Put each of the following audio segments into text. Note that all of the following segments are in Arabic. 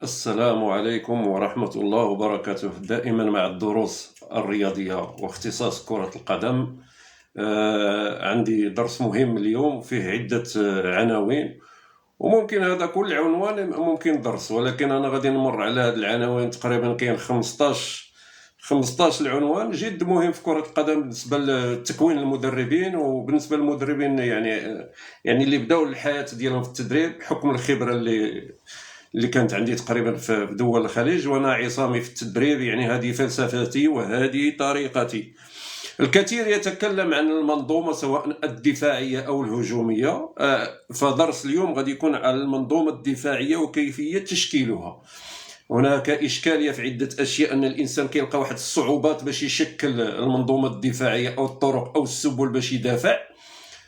السلام عليكم ورحمة الله وبركاته. دائما مع الدروس الرياضية واختصاص كرة القدم. عندي درس مهم اليوم فيه عدة عناوين، وممكن هذا كل عنوان ممكن درس، ولكن أنا غادي نمر على هذه العناوين. تقريبا كاين 15 العنوان جد مهم في كرة القدم بالنسبة لتكوين المدربين، وبالنسبة للمدربين يعني اللي بداو الحياة ديالهم في التدريب بحكم الخبرة اللي كانت عندي تقريبا في دول الخليج، وانا عصامي في التدريب، يعني هذه فلسفتي وهذه طريقتي. الكثير يتكلم عن المنظومة سواء الدفاعية أو الهجومية، فدرس اليوم غادي يكون على المنظومة الدفاعية وكيفية تشكيلها. هناك إشكالية في عدة أشياء، أن الإنسان كيلقى واحد الصعوبات باش يشكل المنظومة الدفاعية أو الطرق أو السبل باش يدافع.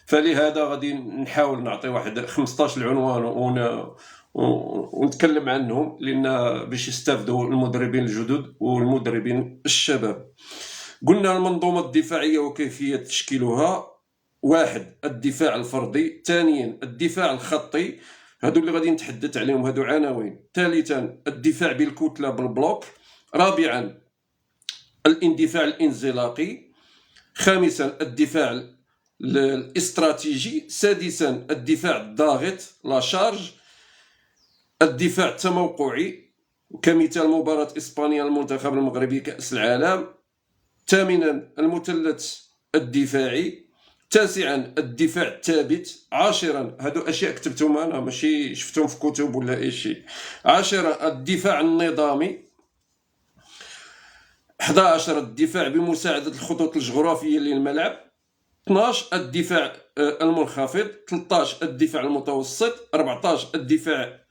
فلهذا غادي نحاول نعطي واحد 15 عنوان ونتكلم عنهم، لأن باش يستافدوا المدربين الجدد والمدربين الشباب. قلنا المنظومة الدفاعية وكيفية تشكيلها. واحد، الدفاع الفردي. ثانيا، الدفاع الخطي. هادو اللي غادي نتحدث عليهم، هادو عناوين. ثالثا، الدفاع بالكتلة بالبلوك. رابعا، الاندفاع الانزلاقي. خامسا، الدفاع الاستراتيجي. سادسا، الدفاع الضاغط لا شارج. الدفاع التموقعي كمثال مباراة إسبانيا المنتخب المغربي كأس العالم. ثامنا، المثلث الدفاعي. تاسعا، الدفاع الثابت. عاشرا، هادو أشياء كتبتهم أنا ماشي شفتهم في كتب ولا أي شيء. عاشرا، الدفاع النظامي. 11، الدفاع بمساعدة الخطوط الجغرافية للملعب. 12، الدفاع المنخفض. 13، الدفاع المتوسط. 14، الدفاع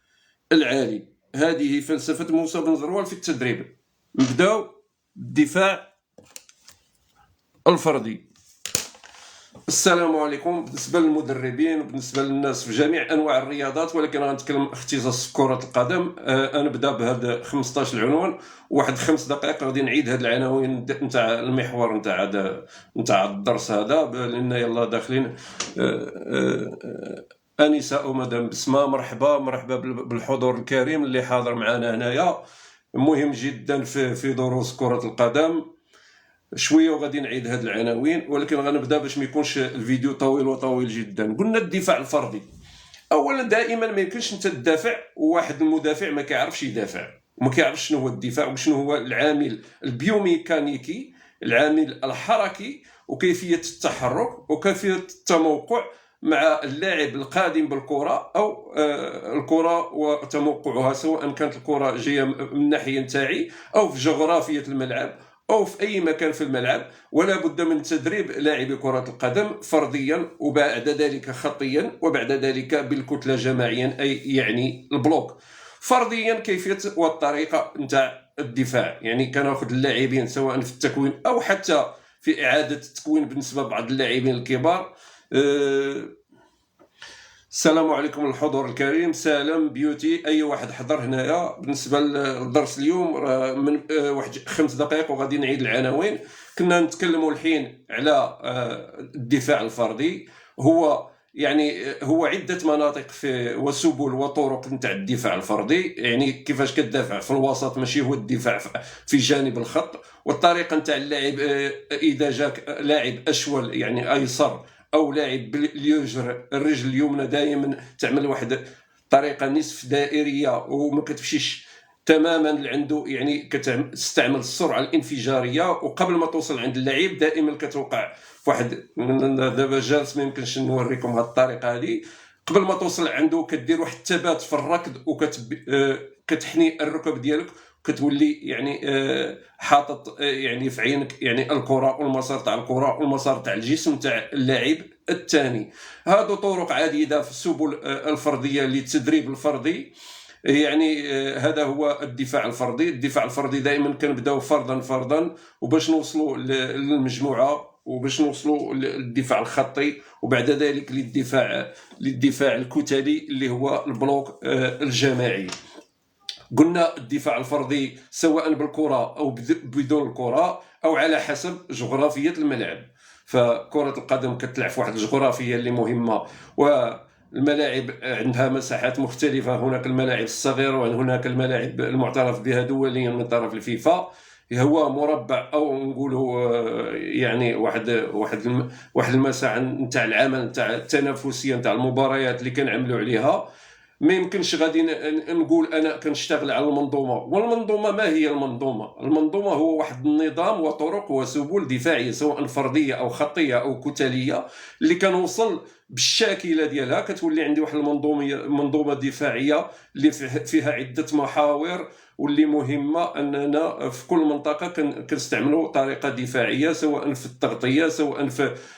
العالي. هذه فلسفة موسى بن زروال في التدريب. نبداو الدفاع الفردي. السلام عليكم. بالنسبة للمدربين وبالنسبة للناس في جميع أنواع الرياضات، ولكن غنتكلم اختصاص في كرة القدم. نبدا بهذا 15 عنوان، واحد 5 دقائق غادي نعيد هاد العناوين نتاع المحور نتاع الدرس هذا، لأن يلا داخلين. أنسة أو مدام بسمة، مرحبا بالحضور الكريم اللي حاضر معنا هنايا. مهم جدا في دروس كرة القدم. شويه وغادي نعيد هاد العناوين، ولكن غنبدا باش ما يكونش الفيديو طويل جدا. قلنا الدفاع الفردي. اولا، دائما ما يمكنش انت تدافع وواحد المدافع ما كيعرفش يدافع وما كيعرفش شنو هو الدفاع وشنو هو العامل البيوميكانيكي، العامل الحركي، وكيفيه التحرك وكيفيه التموقع مع اللاعب القادم بالكره، او الكره وتموقعها، سواء كانت الكره جايه من الناحيه نتاعي او في جغرافيه الملعب أو في أي مكان في الملعب. ولا بد من تدريب لاعبي كرة القدم فرديا، وبعد ذلك خطيا، وبعد ذلك بالكتلة جماعيا، أي يعني البلوك. فرديا كيفية والطريقة نتاع الدفاع، يعني كناخذ اللاعبين سواء في التكوين أو حتى في إعادة التكوين بالنسبة لبعض اللاعبين الكبار. السلام عليكم الحضور الكريم. سلام بيوتي، اي واحد حضر هنايا. بالنسبه للدرس اليوم من واحد 5 دقائق وغادي نعيد العناوين. كنا نتكلموا الحين على الدفاع الفردي. هو عده مناطق في وسبل وطرق نتاع الدفاع الفردي، يعني كيفاش كتدافع في الوسط، ماشي هو الدفاع في جانب الخط. والطريقه نتاع اللاعب اذا جاك لاعب اشول يعني ايسر، او لاعب باليسر الرجل اليمنى، دائما تعمل واحد طريقه نصف دائريه وما كتمشيش تماما لعنده، يعني كتستعمل السرعه الانفجاريه، وقبل ما توصل عند اللاعب دائما كتوقع في واحد. دابا جالس ما يمكنش نوريكم هذه الطريقه هذه. قبل ما توصل عنده كدير واحد الثبات في الركض، وكتحني الركب ديالك، كتولي يعني حاطط يعني في عينك يعني الكره والمسار تاع الكره والمسار تاع الجسم تاع اللاعب الثاني. هادو طرق عديده في السبل الفرديه للتدريب الفردي. يعني هذا هو الدفاع الفردي. الدفاع الفردي دائما كنبداو فردا وباش نوصلوا للمجموعه، وباش نوصلوا للدفاع الخطي، وبعد ذلك للدفاع الكتلي اللي هو البلوك الجماعي. قلنا الدفاع الفردي سواء بالكرة أو بدون الكرة، أو على حسب جغرافية الملعب. فكرة القدم كتلعب في واحد الجغرافية اللي مهمة، الملاعب عندها مساحات مختلفة، هناك الملاعب الصغيرة وهناك الملاعب المعترف بها دوليا من طرف الفيفا. هو مربع او نقولوا يعني واحد المساحه نتاع العمل نتاع التنافسيه نتاع المباريات اللي كنعملوا عليها. ما يمكنش غادي نقول انا كنشتغل على المنظومه. والمنظومه ما هي المنظومه؟ المنظومه هو واحد النظام وطرق وسبل دفاعيه سواء فرديه او خطيه او كتليه اللي كنوصل بالشاكله ديالها كتولي عندي واحد منظومه دفاعيه اللي فيها عده محاور، واللي مهمه اننا في كل منطقه كنستعملوا طريقه دفاعيه سواء في التغطيه سواء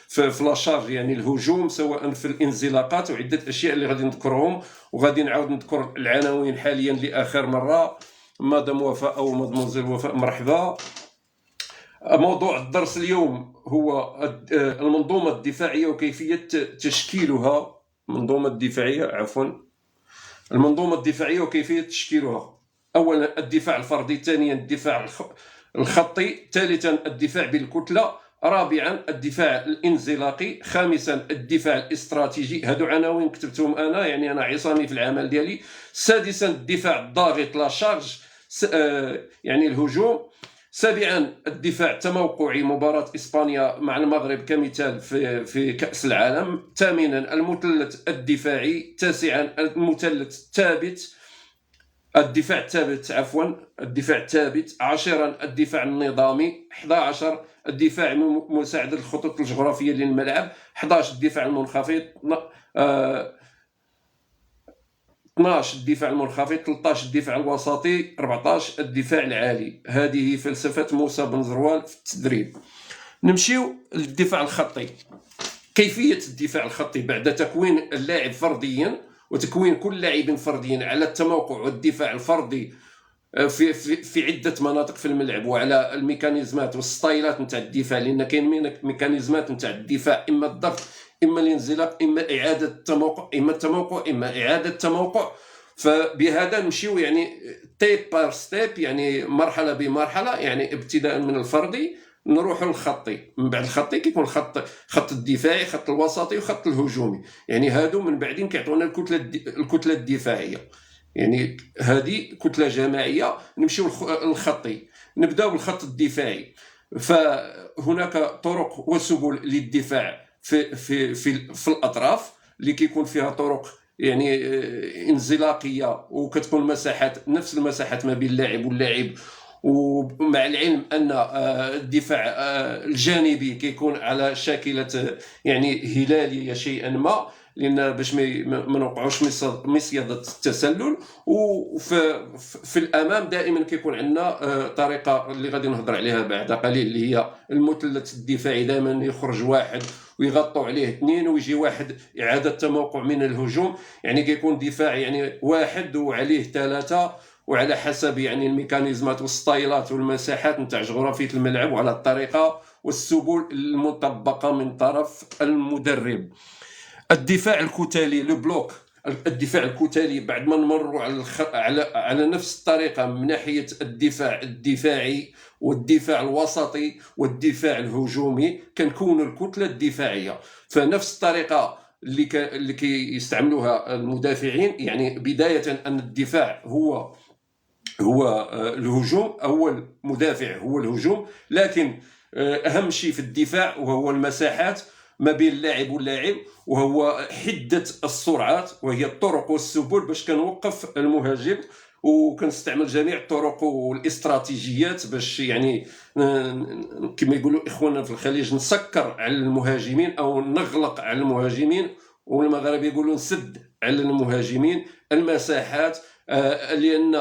في لاشارج يعني الهجوم سواء في الانزلاقات وعده اشياء اللي غادي نذكرهم. وغادي نعاود نذكر العناوين حاليا لاخر مره. مدام وفاء او مدموزيل وفاء مرحبا. موضوع الدرس اليوم هو المنظومه الدفاعيه وكيفيه تشكيلها. المنظومه الدفاعيه وكيفيه تشكيلها. اولا الدفاع الفردي، ثانيا الدفاع الخطي، ثالثا الدفاع بالكتله، رابعا الدفاع الانزلاقي، خامسا الدفاع الاستراتيجي. هادو عناوين كتبتهم انا، يعني انا عصامي في العمل ديالي. سادسا الدفاع الضاغط لا شارج يعني الهجوم. سابعا الدفاع التموقعي، مباراة إسبانيا مع المغرب كمثال في كأس العالم. ثامنا المثلث الدفاعي. تاسعا المثلث الثابت، الدفاع الثابت. عاشرا الدفاع النظامي. 11 الدفاع مساعدة الخطوط الجغرافية للملعب. 11 الدفاع المنخفض. 12 الدفاع المنخفض. 13 الدفاع الوسطي. 14 الدفاع العالي. هذه فلسفة موسى بن زروال في التدريب. نمشيو للدفاع الخطي. كيفية الدفاع الخطي بعد تكوين اللاعب فرديا وتكوين كل لاعب فرديا على التموقع والدفاع الفردي في عده مناطق في الملعب، وعلى الميكانيزمات والستايلات نتاع الدفاع، لان كاين ميكانيزمات نتاع الدفاع، اما الضغط اما الانزلاق اما اعاده التموقع اما التموقع اما اعاده التموقع. فبهذا نمشيو يعني ستيب بار ستيب، يعني مرحله بمرحله، يعني ابتداء من الفردي نروحوا للخطي. من بعد الخطي كيكون خط الدفاعي، خط الوسطي وخط الهجومي. يعني هادو من بعدين كيعطونا الكتله الدفاعيه، يعني هذه كتله جماعيه. نمشيو للخطي، نبداو بالخط الدفاعي. فهناك طرق وسبل للدفاع في الاطراف اللي كيكون فيها طرق يعني انزلاقيه، وكتكون مساحات نفس المساحات ما بين اللاعب واللاعب. ومع العلم ان الدفاع الجانبي كيكون على شاكله يعني هلاليه شيئا ما، لان باش ما نوقعوش مصيده التسلل. وفي الامام دائما كيكون عندنا طريقه اللي غادي نهضر عليها بعد قليل، اللي هي المثلث الدفاعي. دائما يخرج واحد ويغطوا عليه اثنين ويجي واحد اعاده تموقع من الهجوم، يعني كيكون دفاع يعني واحد وعليه ثلاثه، وعلى حسب يعني الميكانيزمات والستايلات والمساحات نتاع جغرافيه الملعب وعلى الطريقه والسبل المطبقه من طرف المدرب. الدفاع الكتالي لو بلوك، الدفاع الكتالي بعد ما نمروا على نفس الطريقه من ناحيه الدفاع الدفاعي والدفاع الوسطي والدفاع الهجومي، كنكون الكتله الدفاعيه. فنفس الطريقه اللي كيستعملوها المدافعين، يعني بدايه ان الدفاع هو الهجوم، اول مدافع هو الهجوم، لكن اهم شيء في الدفاع وهو المساحات ما بين اللاعب واللاعب، وهو حده السرعات، وهي الطرق والسبل باش كنوقف المهاجم. وكنستعمل جميع الطرق والاستراتيجيات باش يعني كما يقولوا اخواننا في الخليج نسكر على المهاجمين او نغلق على المهاجمين، والمغاربه يقولوا نسد على المهاجمين المساحات. لان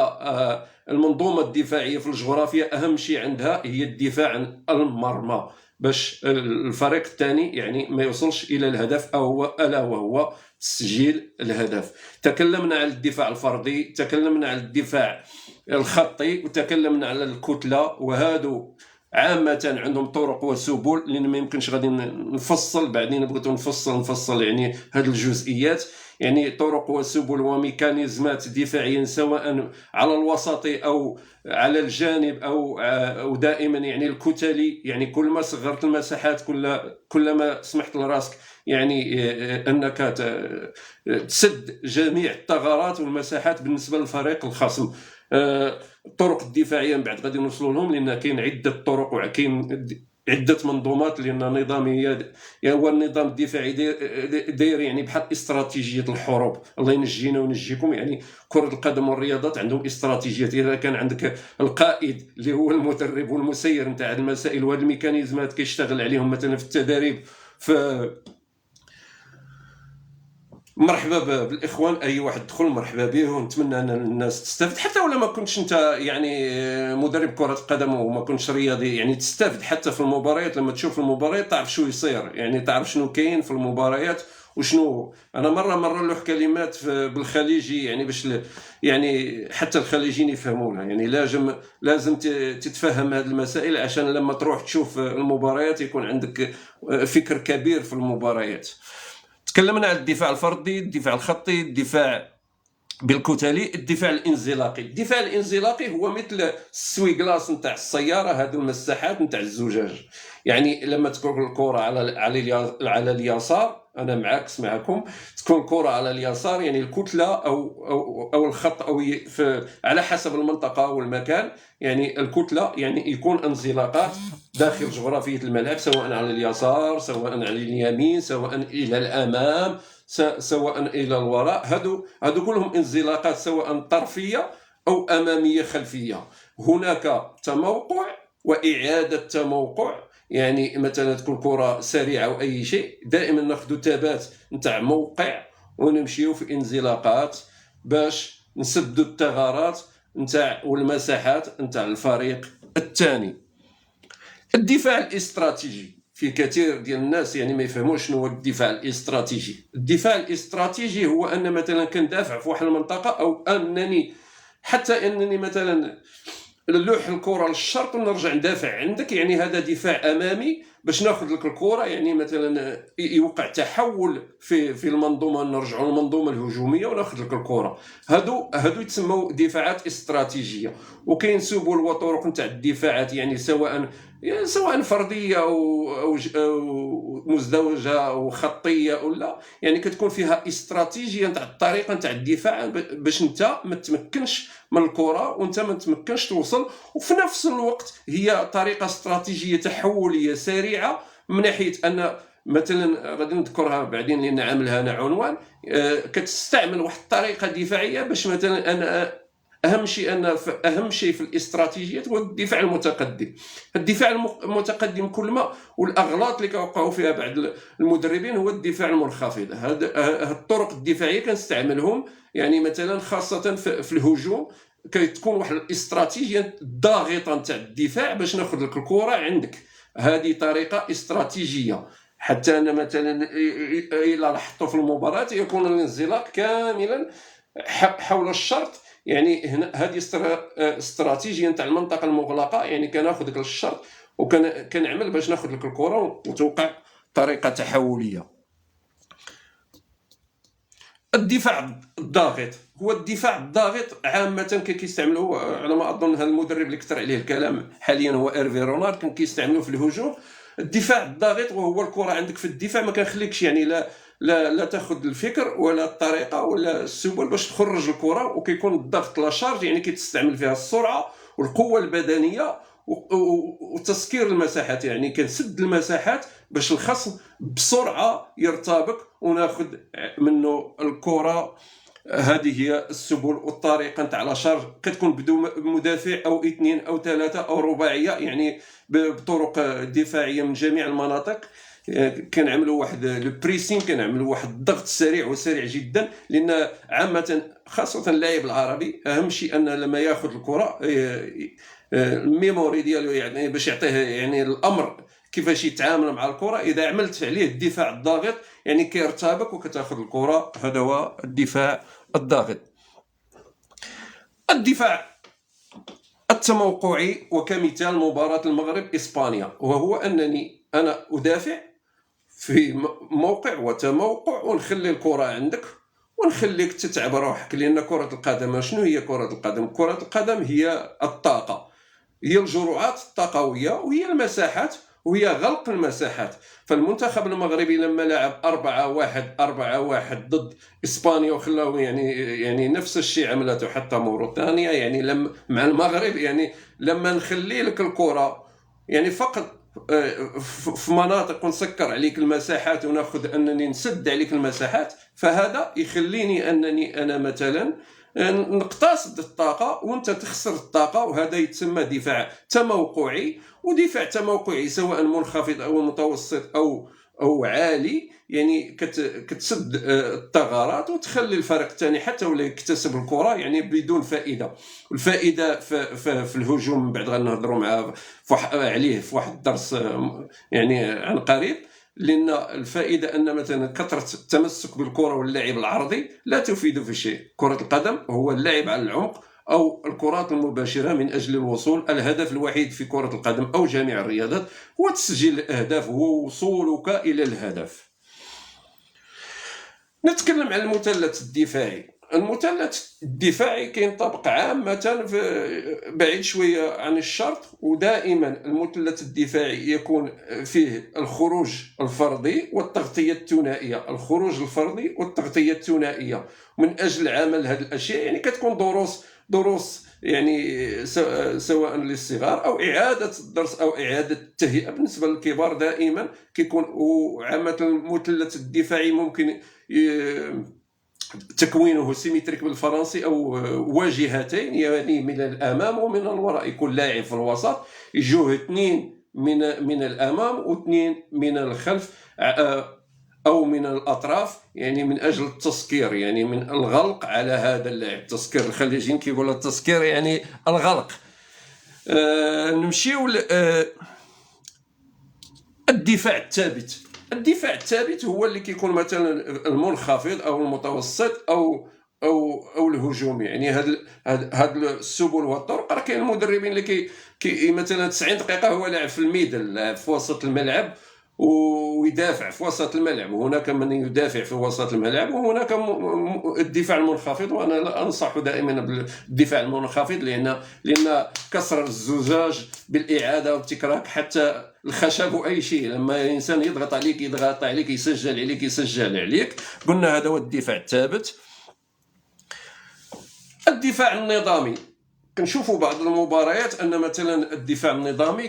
المنظومه الدفاعيه في الجغرافيا اهم شيء عندها هي الدفاع عن المرمى، باش الفريق الثاني يعني ما يوصلش الى الهدف الا وهو تسجيل الهدف. تكلمنا على الدفاع الفردي، تكلمنا على الدفاع الخطي، وتكلمنا على الكتله. وهادو عامه عندهم طرق وسبل، لان ما يمكنش غادي نفصل بعدين بغيتو نفصل يعني هذه الجزئيات. يعني طرق وسبل وميكانيزمات دفاعيا سواء على الوسطي او على الجانب او دائما يعني الكتلي. يعني كل ما صغرت المساحات كلما سمحت لراسك يعني انك تسد جميع الثغرات والمساحات بالنسبه للفريق الخصم. الطرق الدفاعيه من بعد غادي نوصلوا لهم، لان كاين عده طرق وكاين عده منظومات، لان نظاميه هو النظام الدفاعي داير يعني بحال استراتيجيه الحروب. الله ينجينا وينجيكم. يعني كره القدم والرياضات عندهم استراتيجيات. اذا كان عندك القائد اللي هو المدرب والمسير نتاع المسائل وهذه الميكانيزمات كيشتغل عليهم مثلا في التدريب، مرحبا بالاخوان، اي واحد دخل مرحبا به، ونتمنى ان الناس تستافد. حتى ولا ما كنتش انت يعني مدرب كره قدم وما كنتش رياضي، يعني تستافد حتى في المباريات. لما تشوف المباريات تعرف شو يصير، يعني تعرف شنو كاين في المباريات وشنو. انا مره له كلمات بالخليجي يعني باش يعني حتى الخليجيين يفهمونها. يعني لازم تتفهم هذه المسائل عشان لما تروح تشوف المباريات يكون عندك فكر كبير في المباريات. تكلمنا على الدفاع الفردي، الدفاع الخطي، الدفاع بالكتلي، الدفاع الانزلاقي. الدفاع الانزلاقي هو مثل السويغلاس نتاع السياره، هذو المساحات نتاع الزجاج. يعني لما تكون الكره على اليسار، انا معاكس معكم، تكون الكره على اليسار يعني الكتله او الخط او على حسب المنطقه والمكان. يعني الكتله يعني يكون انزلاقات داخل جغرافيه الملعب، سواء على اليسار، سواء على اليمين، سواء الى الامام، سواء الى الوراء. هادو كلهم انزلاقات سواء طرفيه او اماميه خلفيه. هناك تموقع واعاده تموقع. يعني مثلا تكون كره سريعه او اي شيء، دائما ناخذ تبات نتاع موقع ونمشيو في انزلاقات باش نسدوا الثغرات نتاع والمساحات نتاع الفريق الثاني. الدفاع الاستراتيجي، في كثير ديال الناس يعني ما يفهموش شنو هو الدفاع الاستراتيجي. الدفاع الاستراتيجي هو ان مثلا كندافع في واحد المنطقه، او انني مثلا نلوح الكره للشرق ونرجع ندافع عندك. يعني هذا دفاع امامي باش ناخذ لك الكره. يعني مثلا يوقع تحول في المنظومه، نرجعوا للمنظومه الهجوميه وناخذ لك الكره. هادو يتسموا دفاعات استراتيجيه. وكاين سبل وطرق نتاع الدفاعات، يعني سواء فرديه او مزدوجه او خطيه ولا، يعني كتكون فيها استراتيجيه نتاع الطريقه نتاع الدفاع باش انت ما تمكنش من الكره وانت ما تمكنش توصل. وفي نفس الوقت هي طريقه استراتيجيه تحوليه سريعه، من ناحيه ان مثلا غادي نذكرها بعدين لان عاملها انا عنوان. كتستعمل واحد الطريقه دفاعيه باش مثلا انا اهم شيء في الاستراتيجيات هو الدفاع المتقدم. الدفاع المتقدم كل ما، والاغلاط اللي كيوقعوا فيها بعض المدربين هو الدفاع المنخفض. هاد الطرق الدفاعيه كنستعملهم يعني مثلا خاصه في الهجوم. كتكون واحد الاستراتيجيه ضاغطه نتاع الدفاع باش ناخذ لك الكره عندك. هذه طريقه استراتيجيه. حتى انا مثلا الى لاحظتوا في المباراه يكون الانزلاق كاملا حول الشرط. يعني هنا هذه استراتيجيه نتاع المنطقه المغلقه. يعني كناخذ لك الشرط وكنعمل باش ناخذ لك الكره وتوقع طريقه تحوليه. الدفاع الضاغط هو الدفاع الضاغط عامه كيستعملوه على ما اظن. هذا المدرب اللي كثر عليه الكلام حاليا هو ايرفي رونار، كان كيستعملوه في الهجوم. الدفاع الضاغط وهو الكره عندك في الدفاع ما كنخليكش يعني لا تاخذ الفكر ولا الطريقه ولا السبل باش تخرج الكره. وكيكون الضغط لا شارج، يعني كتستعمل فيها السرعه والقوه البدنيه وتسكير المساحات. يعني كنسد المساحات باش الخصم بسرعه يرتبك وناخذ منه الكره. هذه هي السبل والطريقه نتاع لا شارج. كتكون بدون مدافع او اثنين او ثلاثه او رباعيه، يعني بطرق دفاعيه من جميع المناطق. كنعملوا واحد لو بريسين، كنعملوا واحد الضغط سريع وسريع جدا. لان عامه خاصه اللاعب العربي اهم شيء ان لما ياخذ الكره الميموري ديالو، يعني باش يعطيه يعني الامر كيفاش يتعامل مع الكره. اذا عملت عليه الدفاع الضاغط يعني كيرتبك وكتاخذ الكره. هذا هو الدفاع الضاغط. الدفاع التموقعي، وكمثال مباراه المغرب اسبانيا، وهو انني انا ادافع في موقع وتموقع ونخلي الكره عندك ونخليك تتعب روحك. لان كره القدم شنو هي؟ كره القدم هي الطاقه، هي الجرعات الطاقويه وهي المساحات وهي غلق المساحات. فالمنتخب المغربي لما لعب 4-1 ضد اسبانيا وخلاو يعني نفس الشيء عملته حتى موريتانيا، يعني مع المغرب، يعني لما نخلي لك الكره يعني فقط في مناطق ونسكر عليك المساحات وناخذ انني نسد عليك المساحات، فهذا يخليني انني انا مثلا نقتصد الطاقه وانت تخسر الطاقه، وهذا يتسمى دفاع تموقعي. ودفاع تموقعي سواء منخفض او متوسط او عالي، يعني كتسد الثغرات وتخلي الفريق الثاني حتى ولا يكتسب الكره يعني بدون فائده. الفائده في الهجوم من بعد غنهضروا معاه عليه في واحد الدرس يعني عن قريب، لان الفائده ان مثلا كثره التمسك بالكره واللعب العرضي لا تفيد في شيء. كره القدم هو اللعب على العمق او الكرات المباشره من اجل الوصول. الهدف الوحيد في كره القدم او جميع الرياضات هو تسجيل الاهداف، هو وصولك الى الهدف. نتكلم عن المثلث الدفاعي. المثلث الدفاعي كينطبق عامة بعيد شوية عن الشرط، ودائما المثلث الدفاعي يكون فيه الخروج الفردي والتغطية الثنائية. الخروج الفردي والتغطية الثنائية من أجل عمل هذه الأشياء يعني كتكون دروس يعني سواء للصغار أو إعادة الدرس أو إعادة التهيئة. بالنسبة للكبار دائما كيكون، وعامة المثلث الدفاعي ممكن تكوينه سيمتريك بالفرنسي او واجهتين، يعني من الامام ومن الوراء. يكون لاعب في الوسط، يجوه اثنين من الامام واثنين من الخلف او من الاطراف، يعني من اجل التسكير، يعني من الغلق على هذا اللاعب. تسكير الخليجيين كيقولوا التسكير يعني الغلق. نمشيو الدفاع الثابت. الدفاع الثابت هو اللي كيكون مثلا المنخفض او المتوسط او الهجومي. يعني هاد السبل والطرق، راه كاين المدربين اللي كي مثلا 90 دقيقه هو لاعب في الميدل، لاعب في وسط الملعب ويدافع في وسط الملعب، وهناك من يدافع في وسط الملعب، وهناك الدفاع المنخفض. وانا لا انصح دائما بالدفاع المنخفض، لان كسر الزجاج بالاعاده والتكرار حتى الخشب واي شيء. لما الانسان يضغط عليك يسجل عليك. قلنا هذا هو الدفاع الثابت. الدفاع النظامي، كنشوفوا بعض المباريات ان مثلا الدفاع النظامي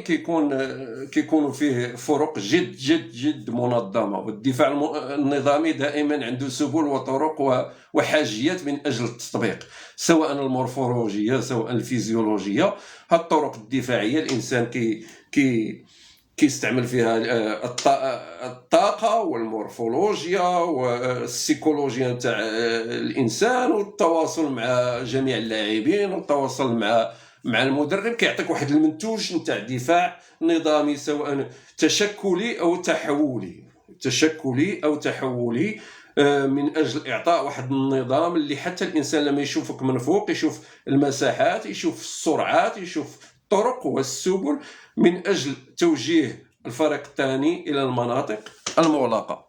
كيكون فيه فرق جد جد جد منظمه، والدفاع النظامي دائما عنده سبل وطرق وحاجيات من اجل التطبيق، سواء المورفولوجيه سواء الفيزيولوجيه. هاد الطرق الدفاعيه الانسان كيستعمل فيها الطاقه والمورفولوجيا والسيكولوجيا نتاع الانسان، والتواصل مع جميع اللاعبين، والتواصل مع المدرب. كيعطيك واحد المنتوج نتاع دفاع نظامي، سواء تشكلي او تحولي من اجل اعطاء واحد النظام اللي حتى الانسان لما يشوفك من فوق يشوف المساحات، يشوف السرعات، يشوف الطرق والسبل من أجل توجيه الفريق الثاني إلى المناطق المغلقة.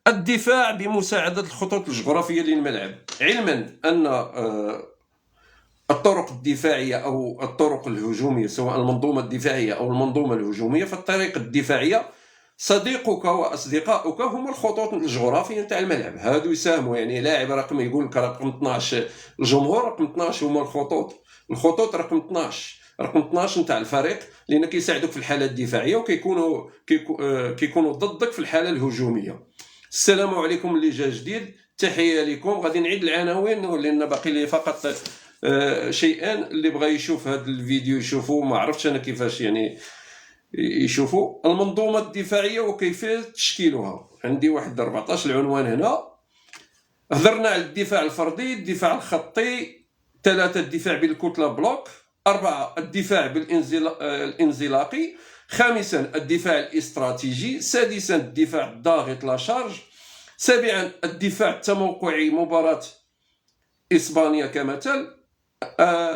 الدفاع بمساعدة الخطوط الجغرافية للملعب. علما أن الطرق الدفاعية أو الطرق الهجومية، سواء المنظومة الدفاعية أو المنظومة الهجومية، فالطريقة الدفاعية صديقك وأصدقائك هم الخطوط الجغرافية نتاع الملعب. هادو يساهموا، يعني لاعب رقم يقول لك رقم 12، الجمهور رقم 12 هما الخطوط رقم 12 نتاع الفريق، لان كيساعدوك في الحاله الدفاعيه وكيكونوا ضدك في الحاله الهجوميه. السلام عليكم اللي جا جديد، تحيه لكم. غادي نعيد العناوين لان باقي لي فقط شيئان. اللي بغى يشوف هذا الفيديو يشوفوا، ما عرفتش انا كيفاش يعني يشوفوا المنظومه الدفاعيه وكيفيه تشكيلها. عندي واحد 14 العنوان هنا. هضرنا على الدفاع الفردي، الدفاع الخطي، 3 الدفاع بالكتله بلوك، 4 الدفاع بالانزلاقي، 5 الدفاع الاستراتيجي، 6 الدفاع الضاغط لا شارج، 7 الدفاع التموقعي مباراة إسبانيا كمثل.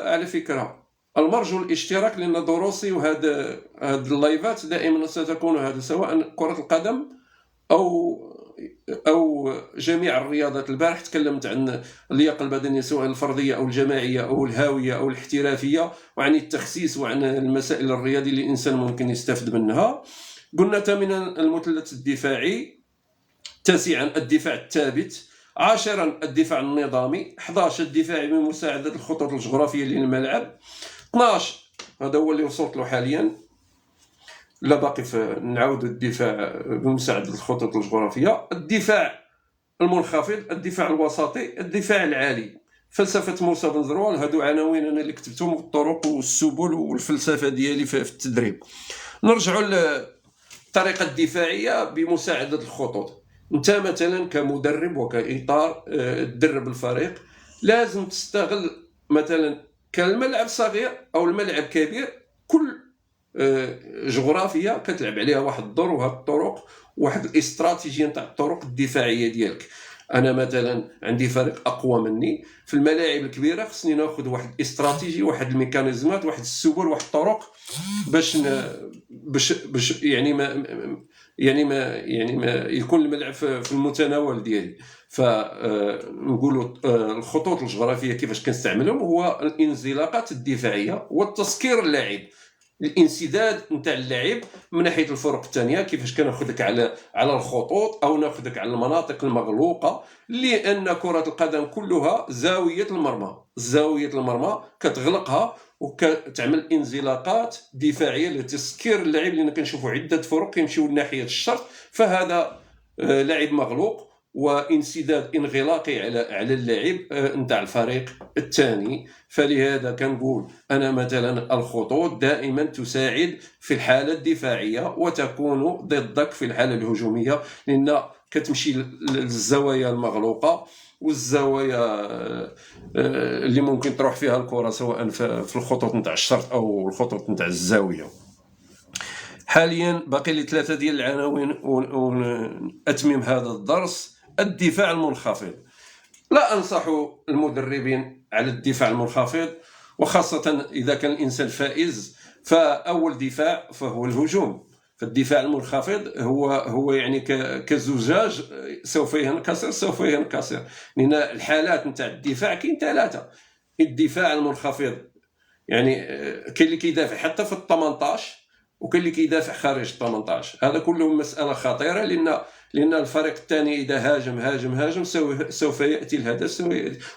على فكرة المرجو الاشتراك، لأن دروسي وهاد اللايفات دائما ستكون هذا سواء كرة القدم أو أو جميع الرياضات. البارح تكلمت عن اللياقة البدنية سواء الفردية أو الجماعية أو الهاوية أو الاحترافية، وعن التخسيس وعن المسائل الرياضية اللي الإنسان ممكن يستفد منها. قلنا ثامنا المثلث الدفاعي، تاسعا الدفاع الثابت، عاشرا الدفاع النظامي، 11 الدفاع بمساعدة الخطوط الجغرافية للملعب، 12 هذا هو اللي وصلت له حاليا، لا باقي نعاود الدفاع بمساعدة الخطوط الجغرافية، الدفاع المنخفض، الدفاع الوسطي، الدفاع العالي. فلسفة موسى بن زروال، هادو عناوين أنا اللي كتبتهم، الطرق والسبل والفلسفة ديالي في التدريب. نرجعوا للطريقة الدفاعية بمساعدة الخطوط. انت مثلا كمدرب وكإطار تدرب الفريق، لازم تستغل مثلا كالملعب صغير أو الملعب كبير، كل جغرافيا كتلعب عليها واحد الدور، وهاد الطرق واحد الاستراتيجيه نتاع الطرق الدفاعيه ديالك. انا مثلا عندي فريق اقوى مني، في الملاعب الكبيره خصني ناخذ واحد الاستراتيجي، واحد الميكانيزمات، واحد السبل، واحد الطرق باش ما يكون الملعب في المتناول ديالي. فنقولوا الخطوط الجغرافيه كيفاش كنستعملهم، هو الانزلاقات الدفاعيه والتسكير اللاعب، الانسداد نتاع اللاعب من ناحيه الفرق الثانيه، كيفاش كناخذك على الخطوط او ناخذك على المناطق المغلوقه، لان كره القدم كلها زاويه المرمى. زاويه المرمى كتغلقها وكتعمل انزلاقات دفاعيه لتسكير اللاعب، لان كنشوفوا عده فرق كيمشيو لناحيه الشرق، فهذا لاعب مغلوق وانسداد انغلاقي على اللاعب نتاع الفريق الثاني. فلهذا كنقول انا مثلا الخطوط دائما تساعد في الحاله الدفاعيه وتكون ضدك في الحاله الهجوميه، لان كتمشي للزوايا المغلوقه والزوايا اللي ممكن تروح فيها الكره، سواء في الخطوط نتاع الشرط او الخطوط نتاع الزاويه. حاليا باقي لي 3 ديال العناوين ونأتمم هذا الدرس. الدفاع المنخفض، لا أنصح المدربين على الدفاع المنخفض، وخاصة إذا كان الإنسان فائز. فأول دفاع فهو الهجوم. فالدفاع المنخفض هو يعني كزجاج، سوف ينكسر لأن الحالات نتاع الدفاع كاين 3. الدفاع المنخفض يعني كاين اللي كيدافع حتى في ال18، وكاين اللي كيدافع خارج ال18. هذا كله مسألة خطيرة، لأن الفريق الثاني إذا هاجم سوف يأتي الهدف،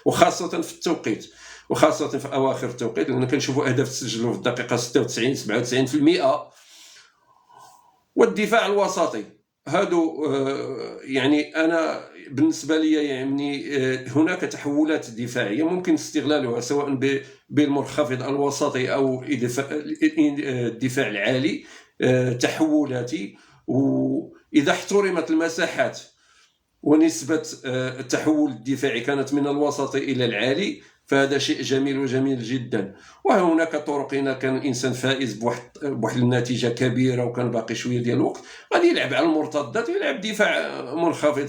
وخاصة في التوقيت، وخاصة في أواخر التوقيت، لأن كنشوفوا أهداف تسجلوا في الدقيقة 96 97%. والدفاع الوسطي هادو يعني أنا بالنسبة لي يعني هناك تحولات دفاعية ممكن استغلالها سواء بالمنخفض الوسطي أو الدفاع العالي، تحولاتي. وإذا احترمت المساحات ونسبة التحول الدفاعي كانت من الوسطي إلى العالي، فهذا شيء جميل وجميل جدا. وهناك طرق، إذا كان الإنسان فائز بواحد النتيجة كبيرة وكان باقي شوية ديال الوقت، غادي يلعب على المرتدات ويلعب دفاع منخفض،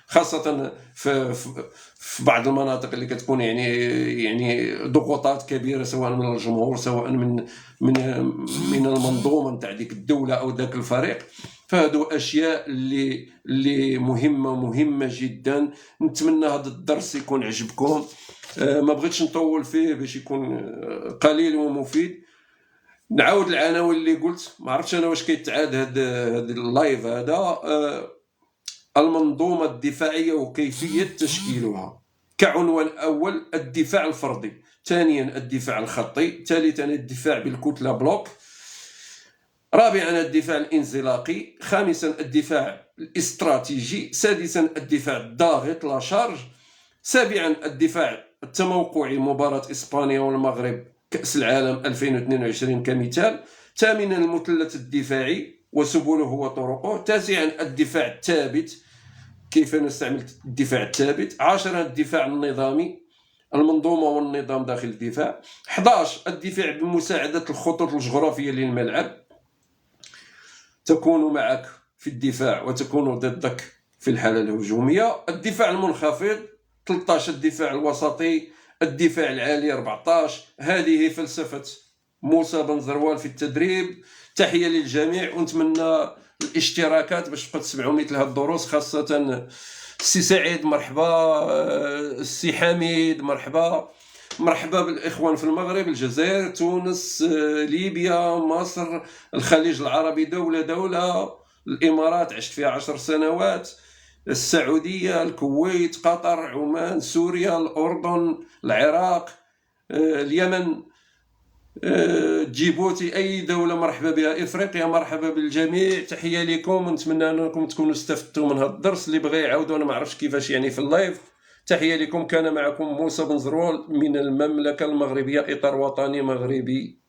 خاصة في بعض المناطق اللي كتكون يعني ضغوطات كبيرة، سواء من الجمهور سواء من المنظومة نتاع ديك الدولة أو ذاك الفريق. فهادو أشياء اللي مهمة جدا. نتمنى هذا الدرس يكون عجبكم، ما بغيتش نطول فيه باش يكون قليل ومفيد. نعاود العناوين اللي قلت، ما عرفتش انا واش كيتعاد هذا اللايف هذا. المنظومة الدفاعية وكيفية تشكيلها. كعنوان أول الدفاع الفردي، ثانيا الدفاع الخطي، ثالثا الدفاع بالكتلة بلوك، رابعا الدفاع الانزلاقي، خامسا الدفاع الاستراتيجي، سادسا الدفاع الضاغط لا شارج، سابعا الدفاع التموقعي مباراة إسبانيا والمغرب كأس العالم 2022 كمثال، ثامنا المثلث الدفاعي وسبله وطرقه، تاسعا الدفاع الثابت كيف نستعمل الدفاع الثابت، 10 الدفاع النظامي المنظومة والنظام داخل الدفاع، 11 الدفاع بمساعدة الخطوط الجغرافية للملعب، تكون معك في الدفاع وتكون ضدك في الحالة الهجومية، الدفاع المنخفض 13 الدفاع الوسطي، الدفاع العالي 14. هذه فلسفة موسى بن زروال في التدريب. تحية للجميع ونتمنى الاشتراكات باش تبقى تسمعوا مثل هاد الدروس، خاصه السي سعيد مرحبا، السي حميد مرحبا، مرحبا بالاخوان في المغرب، الجزائر، تونس، ليبيا، مصر، الخليج العربي دوله، الامارات عشت فيها 10 سنوات، السعوديه، الكويت، قطر، عمان، سوريا، الاردن، العراق، اليمن، جيبوتي، اي دوله مرحبا بها، افريقيا مرحبا بالجميع. تحيه لكم، ونتمنى انكم تكونوا استفدتوا من هذا الدرس. اللي بغى يعاود انا ما عرفتش كيفاش يعني في اللايف. تحيه لكم، كان معكم موسى بن زرول من المملكه المغربيه، اطار وطني مغربي.